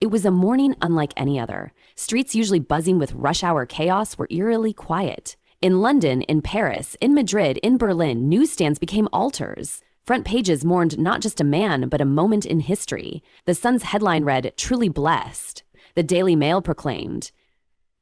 It was a morning unlike any other. Streets usually buzzing with rush hour chaos were eerily quiet. In London, in Paris, in Madrid, in Berlin, newsstands became altars. Front pages mourned not just a man, but a moment in history. The Sun's headline read, "Truly blessed." The Daily Mail proclaimed,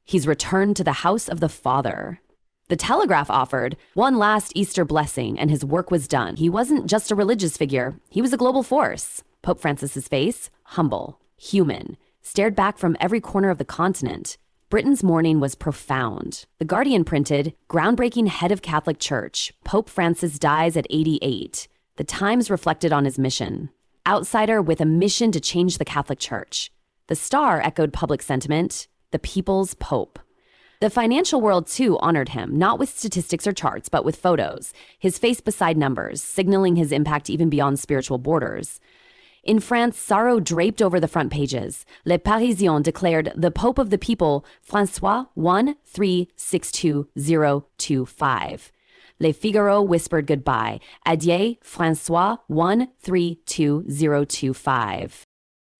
"He's returned to the house of the Father." The Telegraph offered one last Easter blessing, and his work was done. He wasn't just a religious figure, he was a global force. Pope Francis's face, humble, human, stared back from every corner of the continent. Britain's mourning was profound. The Guardian printed, "Groundbreaking head of Catholic Church, Pope Francis dies at 88. The Times reflected on his mission. Outsider with a mission to change the Catholic Church. The Star echoed public sentiment, the people's pope. The financial world, too, honored him, not with statistics or charts, but with photos, his face beside numbers, signaling his impact even beyond spiritual borders. In France, sorrow draped over the front pages. Le Parisien declared, "The Pope of the People, François 1362025. Le Figaro whispered goodbye. Adieu, François 132025.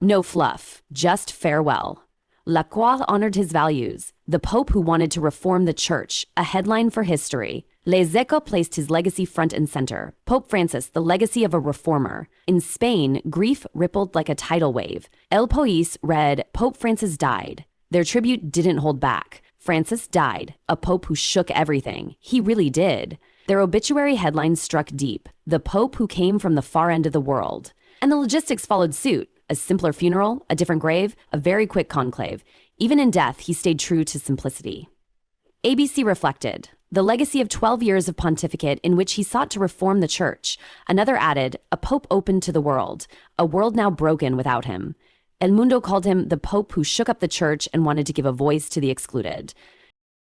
No fluff, just farewell. La Croix honored his values. The Pope who wanted to reform the Church, a headline for history. Les Echos placed his legacy front and center. Pope Francis, the legacy of a reformer. In Spain, grief rippled like a tidal wave. El País read, Pope Francis died. Their tribute didn't hold back. Francis died, a pope who shook everything. He really did. Their obituary headlines struck deep. The Pope who came from the far end of the world. And the logistics followed suit. A simpler funeral, a different grave, a very quick conclave. Even in death, he stayed true to simplicity. ABC reflected, the legacy of 12 years of pontificate in which he sought to reform the church. Another added, a pope open to the world, a world now broken without him. El Mundo called him the pope who shook up the church and wanted to give a voice to the excluded.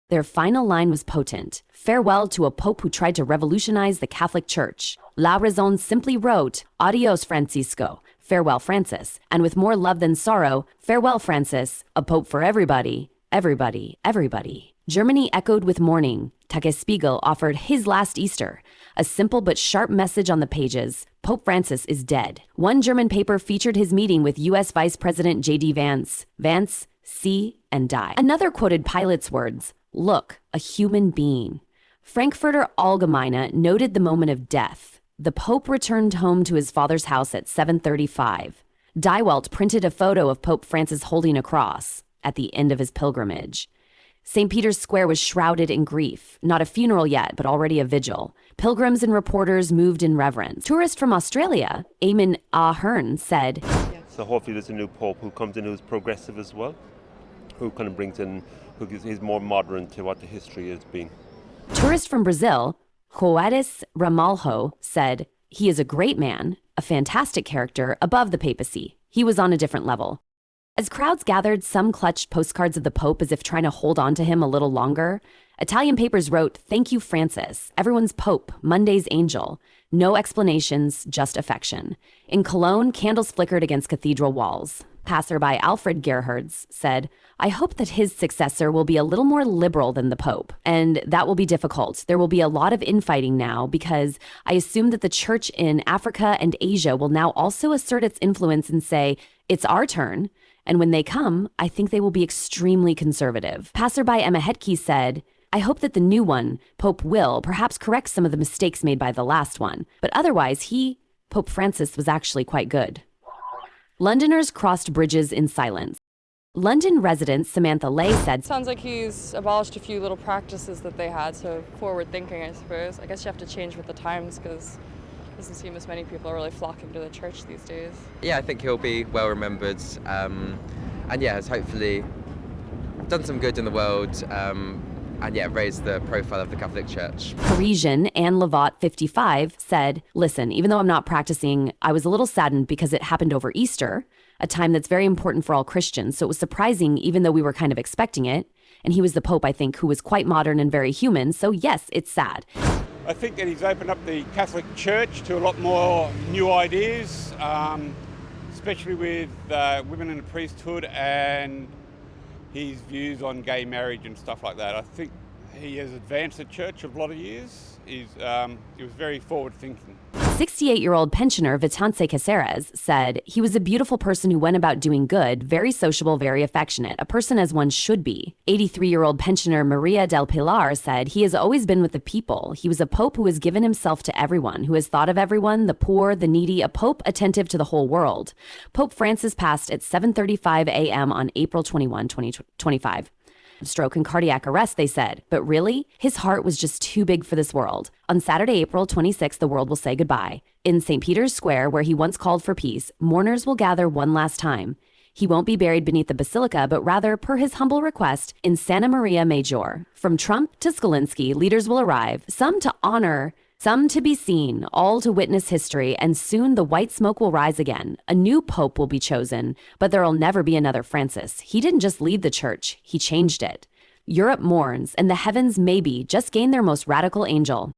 Their final line was potent. Farewell to a pope who tried to revolutionize the Catholic Church. La Raison simply wrote, Adios, Francisco. Farewell, Francis. And with more love than sorrow, farewell, Francis. A pope for everybody. Everybody. Everybody. Germany echoed with mourning. Tagesspiegel offered his last Easter. A simple but sharp message on the pages. Pope Francis is dead. One German paper featured his meeting with U.S. Vice President J.D. Vance. Vance, see and die. Another quoted Pilate's words. Look, a human being. Frankfurter Allgemeine noted the moment of death. The Pope returned home to his father's house at 7:35. Die Welt printed a photo of Pope Francis holding a cross at the end of his pilgrimage. St. Peter's Square was shrouded in grief. Not a funeral yet, but already a vigil. Pilgrims and reporters moved in reverence. Tourist from Australia, Eamon Ahern, said, So hopefully there's a new Pope who comes in who's progressive as well, who kind of brings in, he's more modern to what the history has been. Tourist from Brazil, Joares Ramalho, said, he is a great man, a fantastic character above the papacy. He was on a different level. As crowds gathered, some clutched postcards of the Pope as if trying to hold on to him a little longer. Italian papers wrote, Thank you, Francis. Everyone's Pope, Monday's angel. No explanations, just affection. In Cologne, candles flickered against cathedral walls. Passerby Alfred Gerhards said, I hope that his successor will be a little more liberal than the Pope, and that will be difficult. There will be a lot of infighting now because I assume that the church in Africa and Asia will now also assert its influence and say, it's our turn. And when they come, I think they will be extremely conservative. Passerby Emma Hetke said, I hope that the new one, Pope, will perhaps correct some of the mistakes made by the last one, but otherwise Pope Francis, was actually quite good. Londoners crossed bridges in silence. London resident Samantha Lay said, Sounds like he's abolished a few little practices that they had, so forward thinking, I suppose. I guess you have to change with the times because it doesn't seem as many people are really flocking to the church these days. Yeah, I think he'll be well remembered and yeah, has hopefully done some good in the world and yeah, raised the profile of the Catholic Church. Parisian Anne Lavat, 55, said, listen, even though I'm not practicing, I was a little saddened because it happened over Easter, a time that's very important for all Christians. So it was surprising, even though we were kind of expecting it. And he was the Pope, I think, who was quite modern and very human. So yes, it's sad. I think that he's opened up the Catholic Church to a lot more new ideas, especially with women in the priesthood and his views on gay marriage and stuff like that. I think he has advanced the church a lot of years. He was very forward thinking. 68-year-old pensioner Vitance Caceres said, "He was a beautiful person who went about doing good, very sociable, very affectionate, a person as one should be." 83-year-old pensioner Maria del Pilar said, "He has always been with the people. He was a pope who has given himself to everyone, who has thought of everyone, the poor, the needy, a pope attentive to the whole world." Pope Francis passed at 7:35 a.m. on April 21, 2025. Stroke and cardiac arrest, they said. But really, his heart was just too big for this world. On Saturday, April 26th, the world will say goodbye. In St. Peter's Square, where he once called for peace, mourners will gather one last time. He won't be buried beneath the Basilica, but rather, per his humble request, in Santa Maria Maggiore. From Trump to Skolinski, leaders will arrive, some to honor, some to be seen, all to witness history, and soon the white smoke will rise again. A new pope will be chosen, but there'll never be another Francis. He didn't just lead the church, he changed it. Europe mourns, and the heavens maybe just gained their most radical angel.